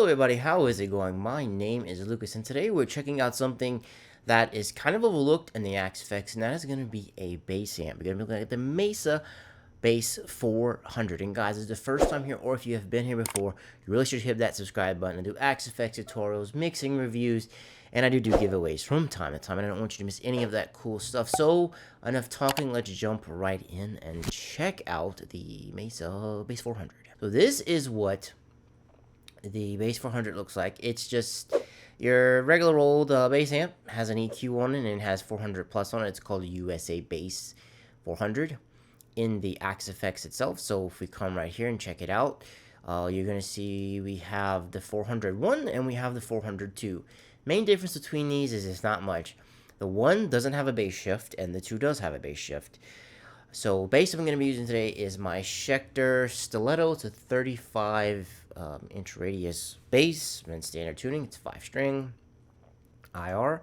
Hello everybody, how is it going? My name is Lucas and today we're checking out something that is kind of overlooked in the Axe Effects, and that is going to be a bass amp. We're going to be looking at the Mesa Bass 400. And guys, it's the first time here, or if you have been here before, you really should hit that subscribe button. I do Axe Effects tutorials, mixing reviews, and I do giveaways from time to time, and I don't want you to miss any of that cool stuff. So enough talking, let's jump right in and check out the Mesa Bass 400. So this is what the Bass 400 looks like. It's just your regular old bass amp, has an EQ on it, and it has 400 plus on it. It's called USA Bass 400 in the Axe Effects itself. So if we come right here and check it out, you're gonna see we have the 401 and we have the 402. Main difference between these is it's not much. The one doesn't have a bass shift and the two does have a bass shift. So bass I'm going to be using today is my Schecter Stiletto. It's a 35 inch radius bass and standard tuning. It's 5-string IR.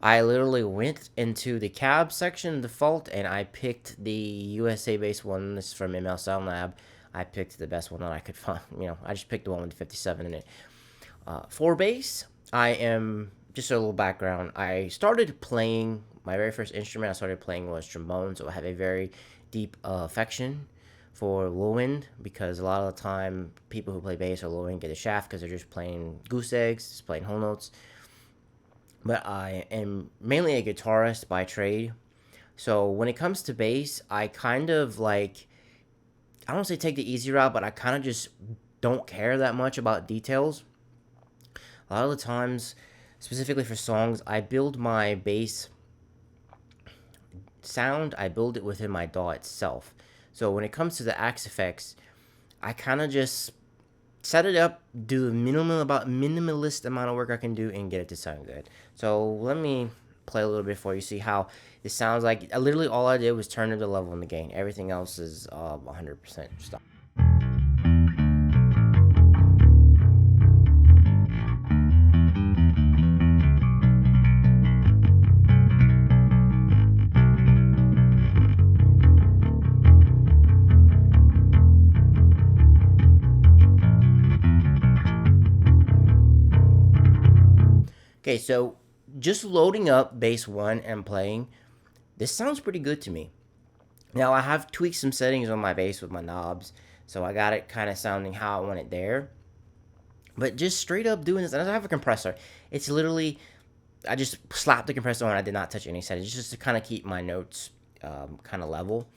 I literally went into the cab section default and I picked the USA Bass one. This is from ML Sound Lab. I picked the best one that I could find. I just picked the one with the 57 in it. For bass, I am just a little background. I started playing. My very first instrument I started playing was trombone, so I have a very deep affection for low end, because a lot of the time people who play bass or low end get a shaft because they're just playing goose eggs, just playing whole notes. But I am mainly a guitarist by trade, so when it comes to bass, I kind of like, I don't say take the easy route, but I kind of just don't care that much about details. A lot of the times, specifically for songs, I build my bass sound, I build it within my DAW itself. So when it comes to the Axe Effects, I kind of just set it up, do a minimalist amount of work I can do, and get it to sound good. So let me play a little bit for you, see how it sounds like. Literally all I did was turn up the level and the gain. Everything else is 100% stuff. Okay, so just loading up bass 1 and playing, this sounds pretty good to me. Now, I have tweaked some settings on my bass with my knobs, so I got it kind of sounding how I want it there. But just straight up doing this, and I have a compressor. It's literally, I just slapped the compressor on, I did not touch any settings, just to kind of keep my notes kind of level.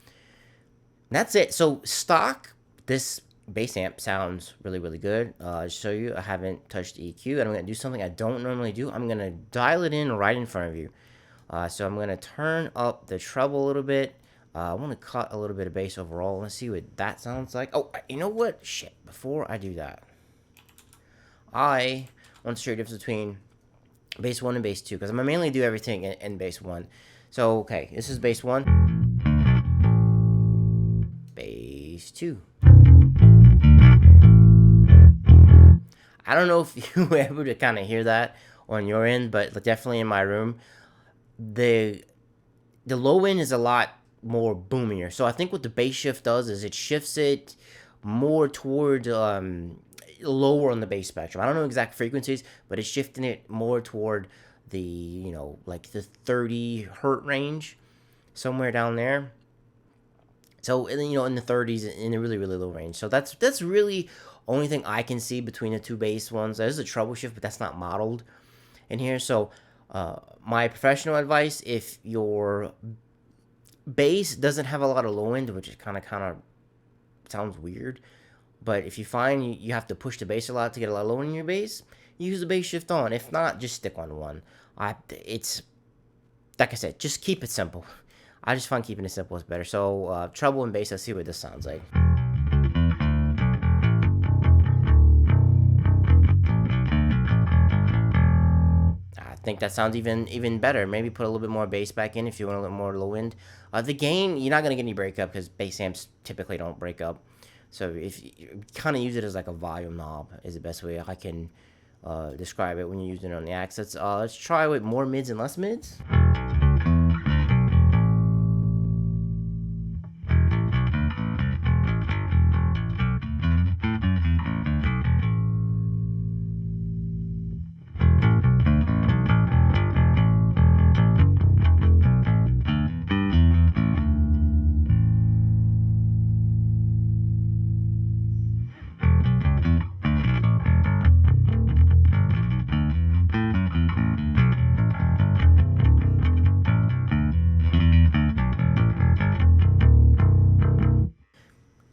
And that's it. So stock, this bass amp sounds really good. I'll show you, I haven't touched EQ, and I'm going to do something I don't normally do. I'm going to dial it in right in front of you. So I'm going to turn up the treble a little bit. I want to cut a little bit of bass overall. Let's see what that sounds like. Oh, you know what? Shit, before I do that, I want to show you the difference between bass 1 and bass 2, because I'm going to mainly do everything in bass 1. So, okay, this is bass 1. Bass 2. I don't know if you were able to kind of hear that on your end, but definitely in my room, the low end is a lot more boomier. So I think what the bass shift does is it shifts it more toward lower on the bass spectrum. I don't know exact frequencies, but it's shifting it more toward the, like the 30 hertz range, somewhere down there. So, in the 30s, in a really low range. So that's really only thing I can see between the two bass ones. There's a treble shift, but that's not modeled in here. So my professional advice, if your bass doesn't have a lot of low end, which is kind of sounds weird, but if you find you have to push the bass a lot to get a lot of low in your bass, use the bass shift on. If not, just stick on one. It's like I said, just keep it simple. I just find keeping it simple is better. So treble and bass, let's see what this sounds like. I think that sounds even better. Maybe put a little bit more bass back in if you want a little more low end. The gain, you're not going to get any breakup because bass amps typically don't break up. So if you kind of use it as like a volume knob is the best way I can describe it when you're using it on the Axe. Let's try with more mids and less mids.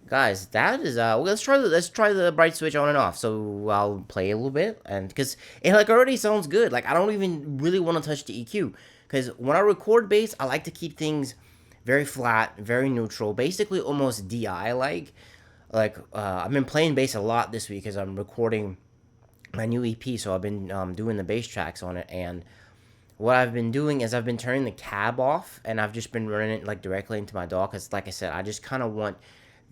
Guys, that is well, let's try the bright switch on and off. So I'll play a little bit, and because it like already sounds good. Like I don't even really want to touch the EQ, because when I record bass, I like to keep things very flat, very neutral, basically almost DI like. I've been playing bass a lot this week because I'm recording my new EP, so I've been doing the bass tracks on it, and what I've been doing is I've been turning the cab off, and I've just been running it like directly into my DAW, because like I said, I just kind of want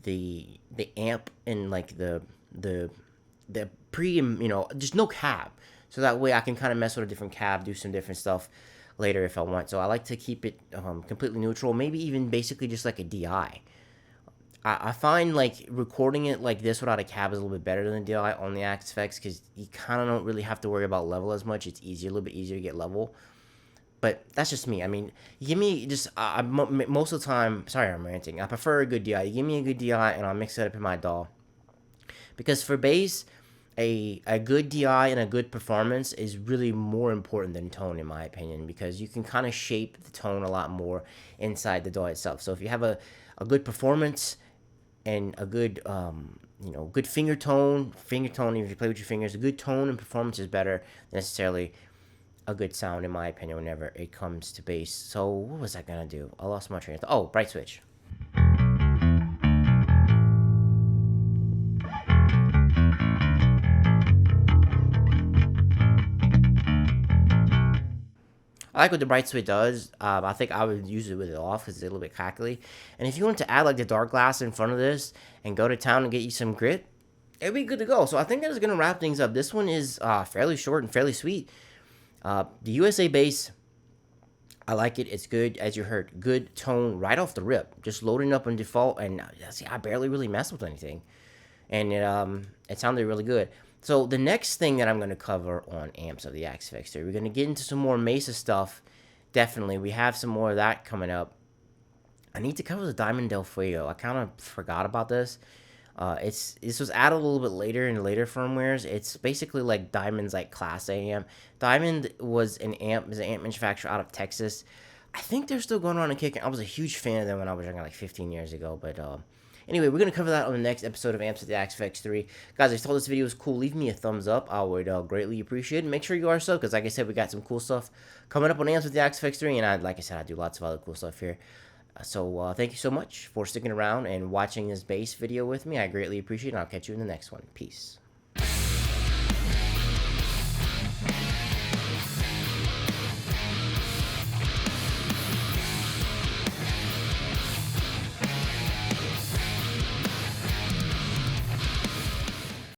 the amp and like the the pre, just no cab, so that way I can kind of mess with a different cab, do some different stuff later if I want. So I like to keep it completely neutral, maybe even basically just like a DI. I find like recording it like this without a cab is a little bit better than DI on the Axe Effects, because you kind of don't really have to worry about level as much. It's easier, a little bit easier to get level. But that's just me. I mean, you give me just most of the time. Sorry, I'm ranting. I prefer a good DI. You give me a good DI, and I'll mix it up in my DAW. Because for bass, a good DI and a good performance is really more important than tone, in my opinion. Because you can kind of shape the tone a lot more inside the DAW itself. So if you have a good performance and a good good finger tone, if you play with your fingers, a good tone and performance is better than necessarily a good sound, in my opinion, whenever it comes to bass. So what was I gonna do? I lost my train of thought. Oh, bright switch. I like what the bright switch does. I think I would use it with it off because it's a little bit crackly. And if you want to add like the dark glass in front of this and go to town and get you some grit, it'd be good to go. So I think that is gonna wrap things up. This one is fairly short and fairly sweet. The USA bass, I like it. It's good, as you heard. Good tone right off the rip. Just loading up on default, and see, I barely really messed with anything, and it sounded really good. So the next thing that I'm going to cover on amps of the Axe Fixer, we're going to get into some more Mesa stuff. Definitely, we have some more of that coming up. I need to cover the Diamond Del Fuego. I kind of forgot about this. This was added a little bit later in later firmwares. It's basically like Diamond's like Class A amp. Diamond was an amp manufacturer out of Texas. I think they're still going around and kicking. I was a huge fan of them when I was younger, like 15 years ago. But anyway, we're gonna cover that on the next episode of Amps with the Axe FX 3. Guys, if you thought this video was cool, leave me a thumbs up. I would greatly appreciate it. Make sure you are sub, because like I said, we got some cool stuff coming up on Amps with the Axe FX 3, and like I said, I do lots of other cool stuff here. So thank you so much for sticking around and watching this bass video with me. I greatly appreciate it, and I'll catch you in the next one. Peace.